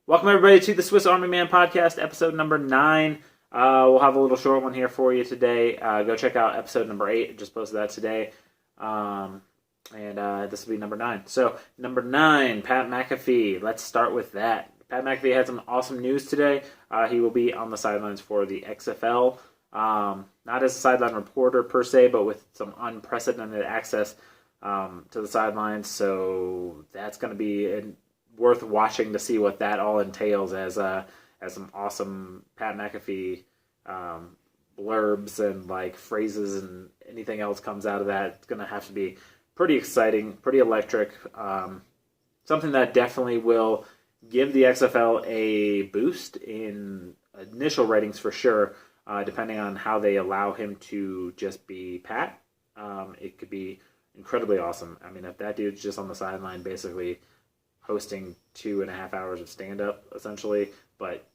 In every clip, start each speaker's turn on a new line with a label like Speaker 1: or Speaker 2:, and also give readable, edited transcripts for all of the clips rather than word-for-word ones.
Speaker 1: Welcome, everybody, to the Swiss Army Man podcast, episode number 9. We'll have a little short one here for you today. Go check out episode number 8. I just posted that today. And this will be number 9. So, number 9, Pat McAfee. Let's start with that. Pat McAfee had some awesome news today. He will be on the sidelines for the XFL. Not as a sideline reporter per se, but with some unprecedented access to the sidelines. So, that's going to be worth watching to see what that all entails as some awesome Pat McAfee blurbs and like phrases and anything else comes out of that. It's going to have to be pretty exciting, pretty electric. Something that definitely will give the XFL a boost in initial ratings for sure, depending on how they allow him to just be Pat. It could be incredibly awesome. I mean, if that dude's just on the sideline basically hosting 2.5 hours of stand-up, essentially, but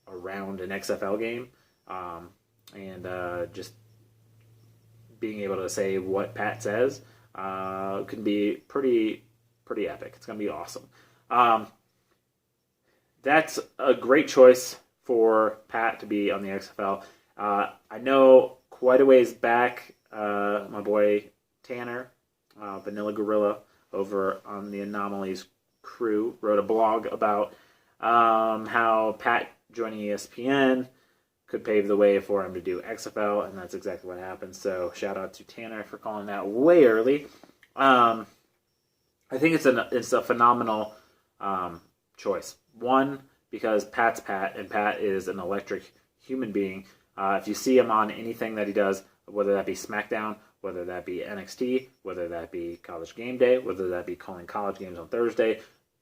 Speaker 1: around an XFL game, and just being able to say what Pat says can be pretty epic. It's going to be awesome. That's a great choice for Pat to be on the XFL. I know quite a ways back, my boy Tanner, Vanilla Gorilla, over on the Anomalies crew, wrote a blog about how Pat joining ESPN could pave the way for him to do XFL, and that's exactly what happened. So shout out to Tanner for calling that way early. I think it's a phenomenal choice. One, because Pat's Pat, and Pat is an electric human being. If you see him on anything that he does, whether that be SmackDown, whether that be NXT, whether that be College Game Day, whether that be calling college games on Thursday,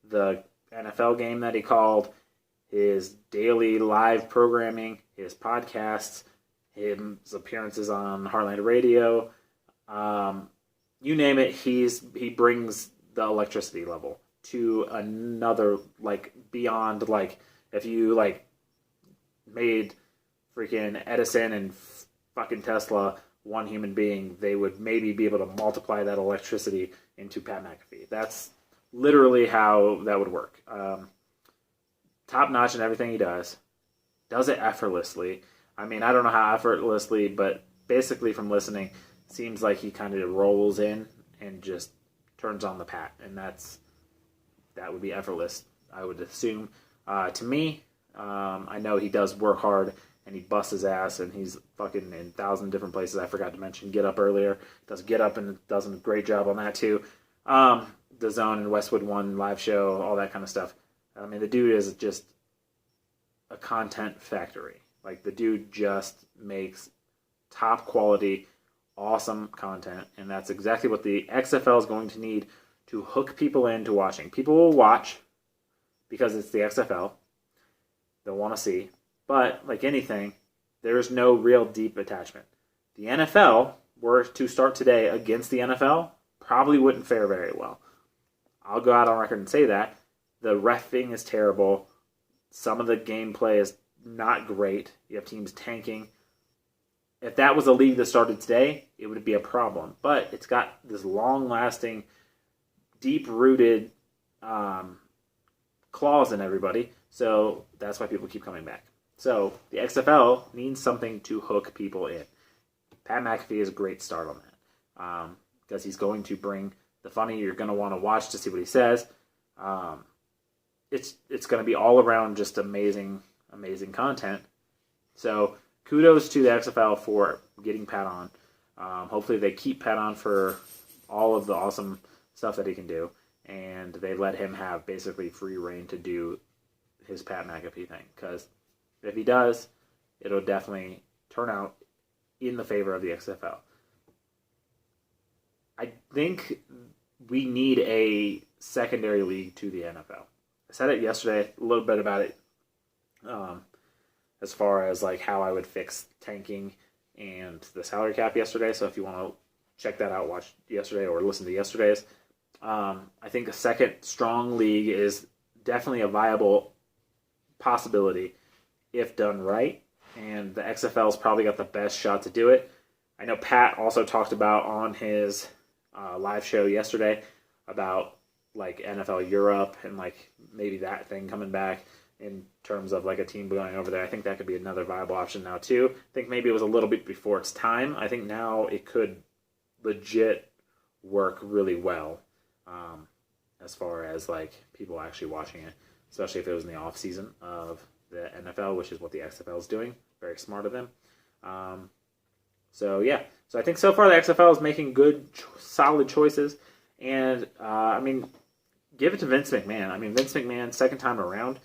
Speaker 1: the NFL game that he called, his daily live programming, his podcasts, his appearances on Heartland Radio, you name it, he brings the electricity level to another, like, beyond, like, if you, like, made freaking Edison and fucking Tesla one human being, they would maybe be able to multiply that electricity into Pat McAfee. That's literally how that would work. Top notch in everything he does. Does it effortlessly. I mean, I don't know how effortlessly, but basically from listening, seems like he kind of rolls in and just turns on the Pat, and that would be effortless, I would assume. To me, I know he does work hard, and he busts his ass, and he's fucking in 1,000 different places. I forgot to mention Get Up earlier. Does Get Up and does a great job on that too. The Zone and Westwood One live show, all that kind of stuff. I mean, the dude is just a content factory. Like, the dude just makes top quality, awesome content, and that's exactly what the XFL is going to need to hook people into watching. People will watch because it's the XFL. They'll want to see. But, like anything, there's no real deep attachment. The NFL were to start today against the NFL, probably wouldn't fare very well. I'll go out on record and say that. The reffing is terrible. Some of the gameplay is not great. You have teams tanking. If that was a league that started today, it would be a problem. But it's got this long-lasting, deep-rooted clause in everybody. So that's why people keep coming back. So the XFL needs something to hook people in. Pat McAfee is a great start on that. Because he's going to bring the funny. You're going to want to watch to see what he says. It's going to be all around just amazing content. So kudos to the XFL for getting Pat on. Hopefully they keep Pat on for all of the awesome stuff that he can do, and they let him have basically free reign to do his Pat McAfee thing. Because if he does, it'll definitely turn out in the favor of the XFL. I think we need a secondary league to the NFL. I said it yesterday, a little bit about it, as far as like how I would fix tanking and the salary cap yesterday. So if you want to check that out, watch yesterday or listen to yesterday's. I think a second strong league is definitely a viable possibility if done right, and the XFL's probably got the best shot to do it. I know Pat also talked about on his live show yesterday about like NFL Europe and like maybe that thing coming back in terms of like a team going over there. I think that could be another viable option now too. I think maybe it was a little bit before its time. I think now it could legit work really well as far as like people actually watching it, especially if it was in the off season of the NFL, which is what the XFL is doing. Very smart of them. So I think so far the XFL is making good, solid choices, and I mean, give it to Vince McMahon. I mean, Vince McMahon, second time around,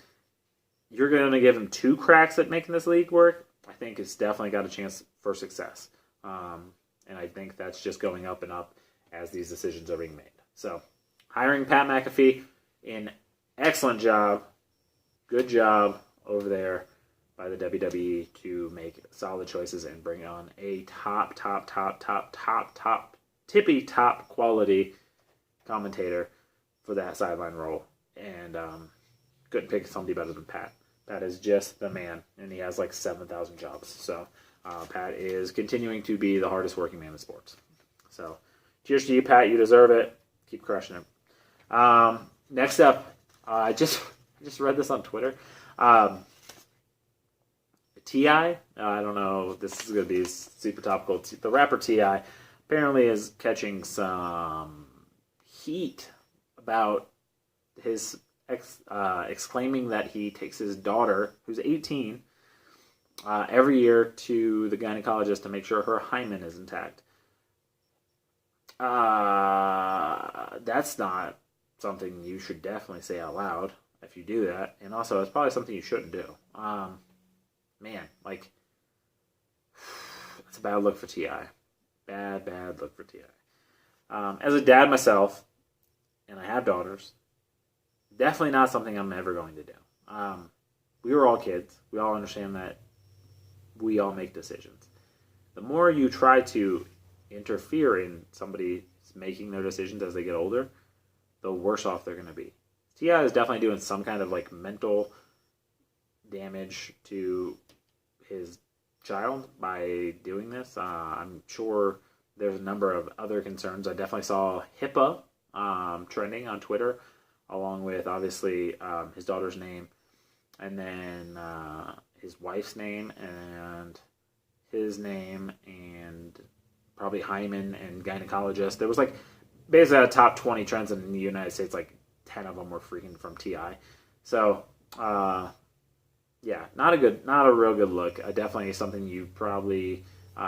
Speaker 1: you're going to give him 2 cracks at making this league work. I think it's definitely got a chance for success, and I think that's just going up and up as these decisions are being made. So, hiring Pat McAfee, an excellent job, good job over there by the WWE to make solid choices and bring on a tippy top quality commentator for that sideline role. And couldn't pick somebody better than Pat. Pat is just the man, and he has like 7,000 jobs. So Pat is continuing to be the hardest working man in sports. So cheers to you, Pat. You deserve it. Keep crushing it. Next up, I just read this on Twitter. T.I., I don't know if this is going to be super topical. The rapper T.I. apparently is catching some heat about his exclaiming that he takes his daughter, who's 18, every year to the gynecologist to make sure her hymen is intact. That's not something you should definitely say out loud if you do that. And also, it's probably something you shouldn't do. Man, like, it's a bad look for T.I. Bad look for T.I. As a dad myself, and I have daughters, definitely not something I'm ever going to do. We were all kids. We all understand that we all make decisions. The more you try to interfere in somebody making their decisions as they get older, the worse off they're going to be. T.I. is definitely doing some kind of like mental damage to his child by doing this. I'm sure there's a number of other concerns. I definitely saw HIPAA trending on Twitter, along with obviously his daughter's name, and then his wife's name, and his name, and probably hymen and gynecologist. There was like basically out of top 20 trends in the United States, like 10 of them were freaking from T.I. So, yeah, not a real good look. Definitely something you probably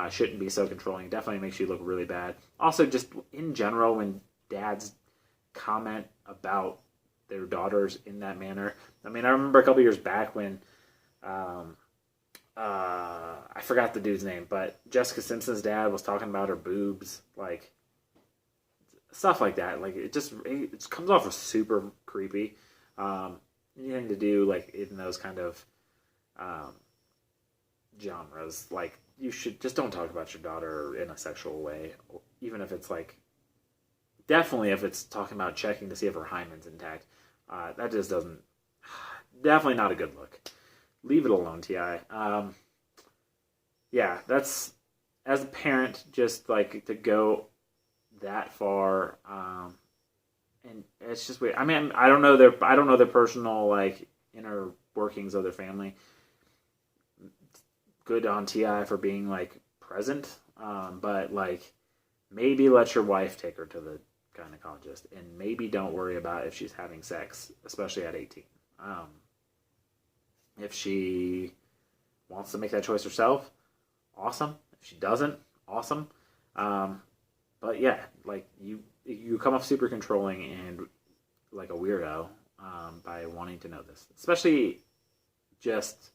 Speaker 1: shouldn't be so controlling. Definitely makes you look really bad. Also, just in general, when dads comment about their daughters in that manner. I mean, I remember a couple years back when I forgot the dude's name, but Jessica Simpson's dad was talking about her boobs, like stuff like that. Like it comes off as super creepy. Anything to do like in those kind of genres, like you should just don't talk about your daughter in a sexual way, even if it's like definitely if it's talking about checking to see if her hymen's intact. That just doesn't. Definitely not a good look. Leave it alone, T.I. Yeah, that's as a parent, just like to go that far, and it's just weird. I mean, I don't know their personal like inner workings of their family. Good on T.I. for being like present, but like maybe let your wife take her to the gynecologist, and maybe don't worry about if she's having sex, especially at 18. If she wants to make that choice herself, awesome. If she doesn't, awesome. But yeah, like you come off super controlling and like a weirdo by wanting to know this, especially just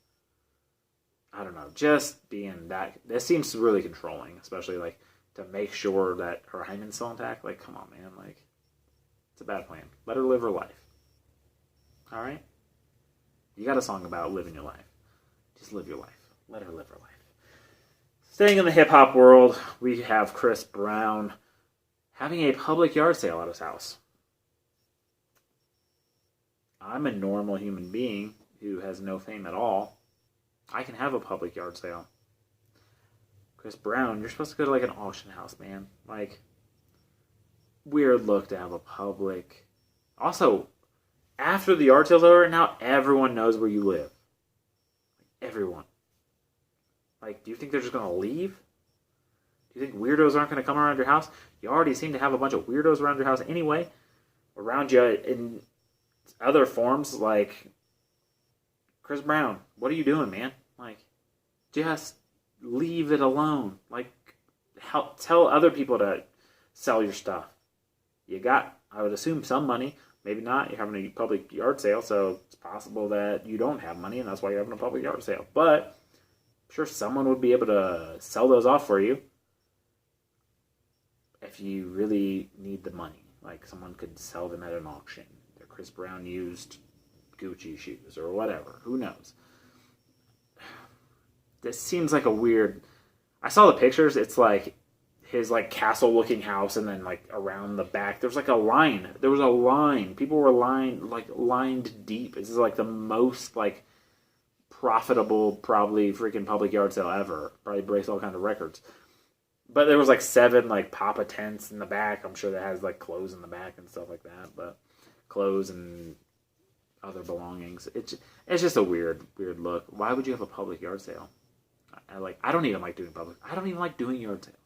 Speaker 1: I don't know, just being that. This seems really controlling, especially like to make sure that her hymen's still intact. Like, come on, man. Like, it's a bad plan. Let her live her life. All right? You got a song about living your life. Just live your life. Let her live her life. Staying in the hip-hop world, we have Chris Brown having a public yard sale at his house. I'm a normal human being who has no fame at all. I can have a public yard sale. Chris Brown, you're supposed to go to like an auction house, man. Like, weird look to have a public. Also, after the yard sale's over, now everyone knows where you live. Everyone. Like, do you think they're just going to leave? Do you think weirdos aren't going to come around your house? You already seem to have a bunch of weirdos around your house anyway. Around you in other forms, like Chris Brown. What are you doing, man? Like, just leave it alone. Like, tell other people to sell your stuff. You got, I would assume, some money. Maybe not. You're having a public yard sale, so it's possible that you don't have money, and that's why you're having a public yard sale. But I'm sure someone would be able to sell those off for you if you really need the money. Like, someone could sell them at an auction. They're Chris Brown used Gucci shoes or whatever. Who knows? This seems like a weird... I saw the pictures. It's like his like castle-looking house, and then like around the back, there's like a line. There was a line. People were lined deep. This is like the most like profitable, probably freaking public yard sale ever. Probably breaks all kinds of records. But there was like 7 like Papa tents in the back. I'm sure that has like clothes in the back and stuff like that. But clothes and other belongings. It's just a weird look. Why would you have a public yard sale? I don't even like doing public. I don't even like doing yard sales.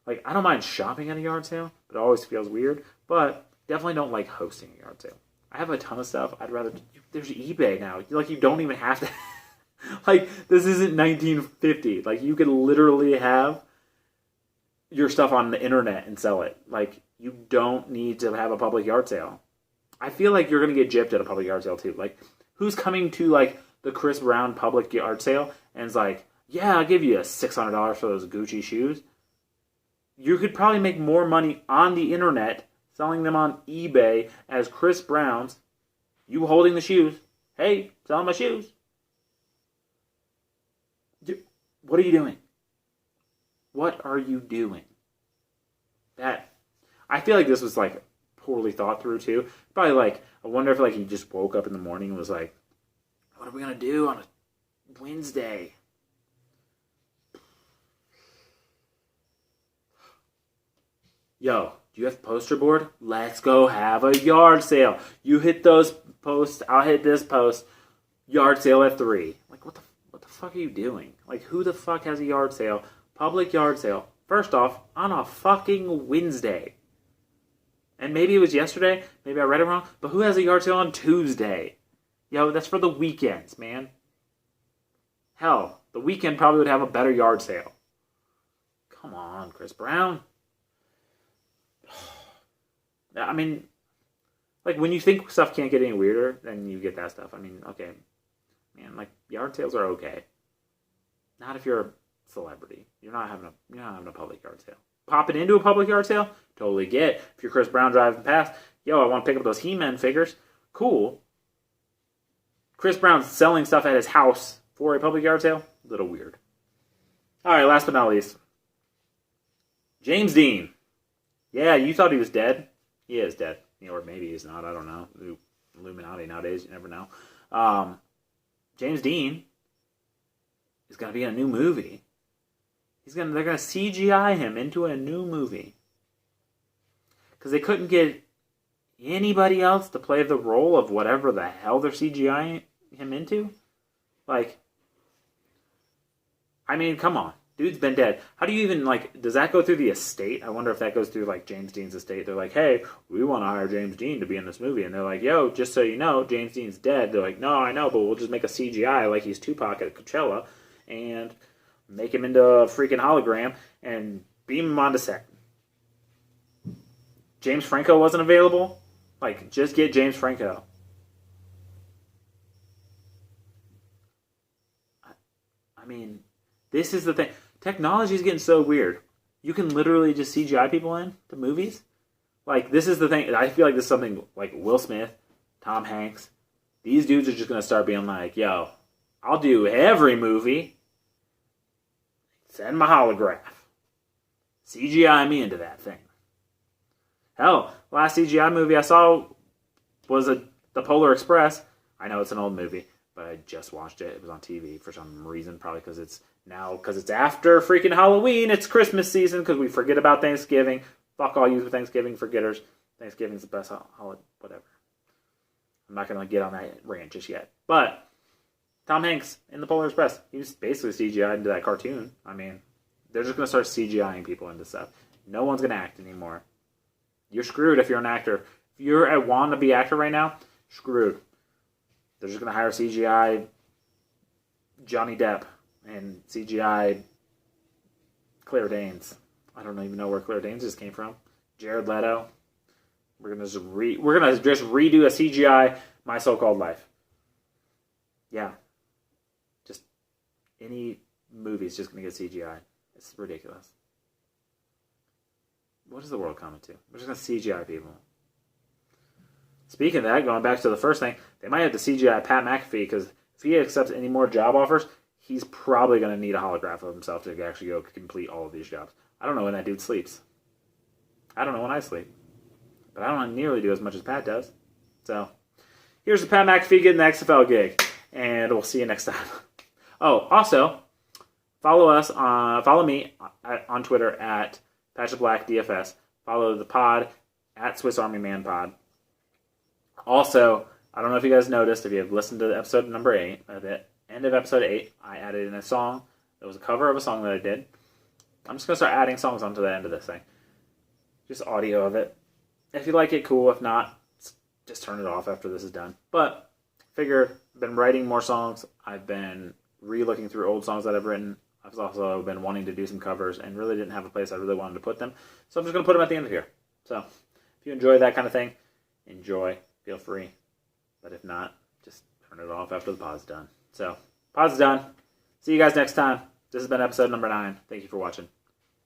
Speaker 1: Like, I don't mind shopping at a yard sale, but it always feels weird. But definitely don't like hosting a yard sale. I have a ton of stuff. I'd rather... There's eBay now. Like, you don't even have to... Like, this isn't 1950. Like, you could literally have your stuff on the internet and sell it. Like, you don't need to have a public yard sale. I feel like you're going to get gypped at a public yard sale, too. Like, who's coming to, like, the Chris Brown public yard sale and is like, yeah, I'll give you $600 for those Gucci shoes. You could probably make more money on the internet selling them on eBay as Chris Brown's. You holding the shoes. Hey, selling my shoes. What are you doing? What are you doing? I feel like this was like poorly thought through too. Probably like, I wonder if like he just woke up in the morning and was like, what are we going to do on a Wednesday? Yo, do you have a poster board? Let's go have a yard sale. You hit those posts, I'll hit this post. Yard sale at 3. Like, what the fuck are you doing? Like, who the fuck has a yard sale? Public yard sale. First off, on a fucking Wednesday. And maybe it was yesterday. Maybe I read it wrong. But who has a yard sale on Tuesday? Yo, that's for the weekends, man. Hell, the weekend probably would have a better yard sale. Come on, Chris Brown. I mean, like, when you think stuff can't get any weirder, then you get that stuff. I mean, okay. Man, like, yard sales are okay. Not if you're a celebrity. You're not having a public yard sale. Popping into a public yard sale? Totally get. If you're Chris Brown driving past, yo, I want to pick up those He-Man figures. Cool. Chris Brown's selling stuff at his house for a public yard sale? A little weird. Alright, last but not least. James Dean. Yeah, you thought he was dead. He is dead. Or maybe he's not. I don't know. Illuminati nowadays, you never know. James Dean is going to be in a new movie. They're going to CGI him into a new movie. Because they couldn't get anybody else to play the role of whatever the hell they're CGIing him into. Like, I mean, come on. Dude's been dead. How do you even, like, does that go through the estate? I wonder if that goes through, like, James Dean's estate. They're like, hey, we want to hire James Dean to be in this movie. And they're like, yo, just so you know, James Dean's dead. They're like, no, I know, but we'll just make a CGI like he's Tupac at Coachella and make him into a freaking hologram and beam him onto set. James Franco wasn't available? Like, just get James Franco. I mean, this is the thing. Technology is getting so weird. You can literally just CGI people in to movies. Like, this is the thing. I feel like this is something like Will Smith, Tom Hanks. These dudes are just going to start being like, yo, I'll do every movie. Send my holograph. CGI me into that thing. Hell, the last CGI movie I saw was The Polar Express. I know it's an old movie, but I just watched it. It was on TV for some reason, probably because it's after freaking Halloween. It's Christmas season because we forget about Thanksgiving. Fuck all you Thanksgiving forgetters. Thanksgiving's the best holiday, whatever. I'm not going to get on that rant just yet. But Tom Hanks in the Polar Express, he was basically CGI'd into that cartoon. I mean, they're just going to start CGIing people into stuff. No one's going to act anymore. You're screwed if you're an actor. If you're a wannabe actor right now, screwed. They're just going to hire CGI Johnny Depp and CGI Claire Danes. I don't even know where Claire Danes just came from. Jared Leto. We're gonna just redo a CGI My So-Called Life. Yeah. Just any movie's just gonna get CGI. It's ridiculous. What is the world coming to? We're just gonna CGI people. Speaking of that, going back to the first thing, they might have to CGI Pat McAfee because if he accepts any more job offers, he's probably going to need a holograph of himself to actually go complete all of these jobs. I don't know when that dude sleeps. I don't know when I sleep. But I don't nearly do as much as Pat does. So, here's the Pat McAfee getting the XFL gig. And we'll see you next time. Oh, also, follow me on Twitter at PatchofBlackDFS. Follow the pod at Swiss Army Man Pod. Also, I don't know if you guys noticed, if you have listened to episode number 8, at the end of episode 8, I added in a song. It was a cover of a song that I did. I'm just going to start adding songs onto the end of this thing. Just audio of it. If you like it, cool. If not, just turn it off after this is done. But, figure, I've been writing more songs. I've been re-looking through old songs that I've written. I've also been wanting to do some covers and really didn't have a place I really wanted to put them. So I'm just going to put them at the end of here. So, if you enjoy that kind of thing, enjoy. Feel free. But if not, just turn it off after the pod's done. So, pod's done. See you guys next time. This has been episode number 9. Thank you for watching.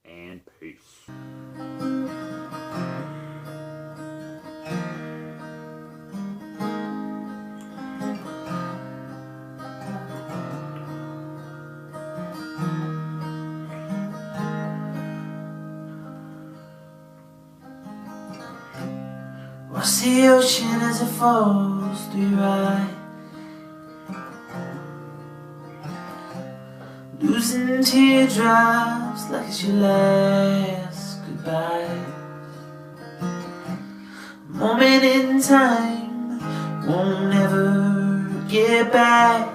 Speaker 1: And peace.
Speaker 2: Watch the ocean as it falls through your eye, losing teardrops like it's your last goodbye. A moment in time won't ever get back.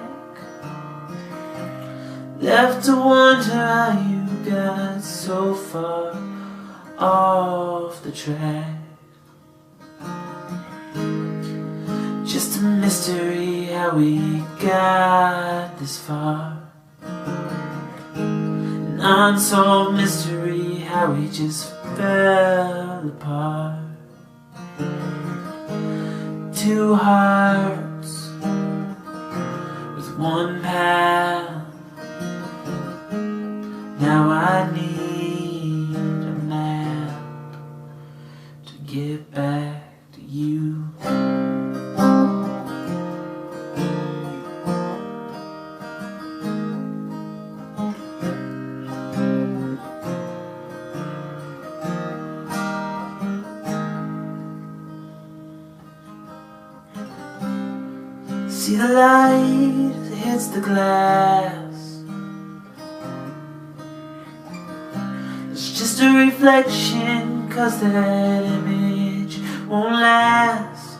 Speaker 2: Left to wonder how you got so far off the track. Just a mystery how we got this far. An unsolved mystery how we just fell apart. Two hearts with one path. Now I need a map to get back to you. See the light as it hits the glass. It's just a reflection, 'cause that image won't last.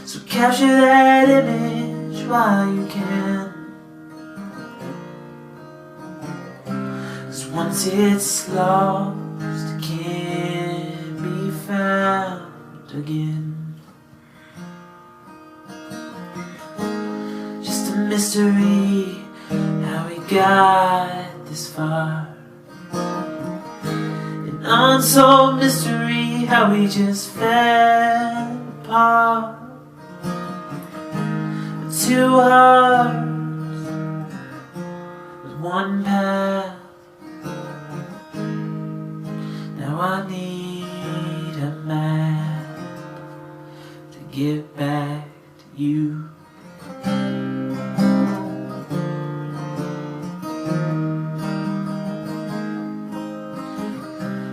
Speaker 2: So capture that image while you can, 'cause once it's lost, it can't be found again. Mystery how we got this far. An unsolved mystery how we just fell apart. Two hearts with one path. Now I need a map to get back to you.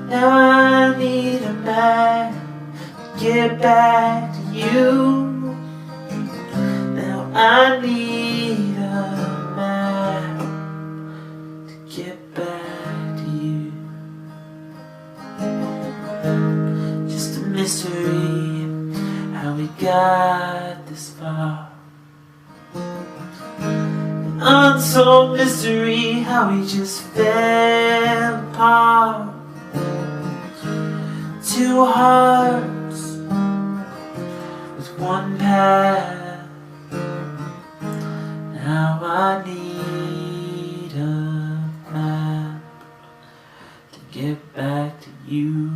Speaker 2: Now I need a map to get back to you. Now I need a map to get back to you. Just a mystery got this far. An unsolved mystery, how we just fell apart. Two hearts with one path. Now I need a map to get back to you.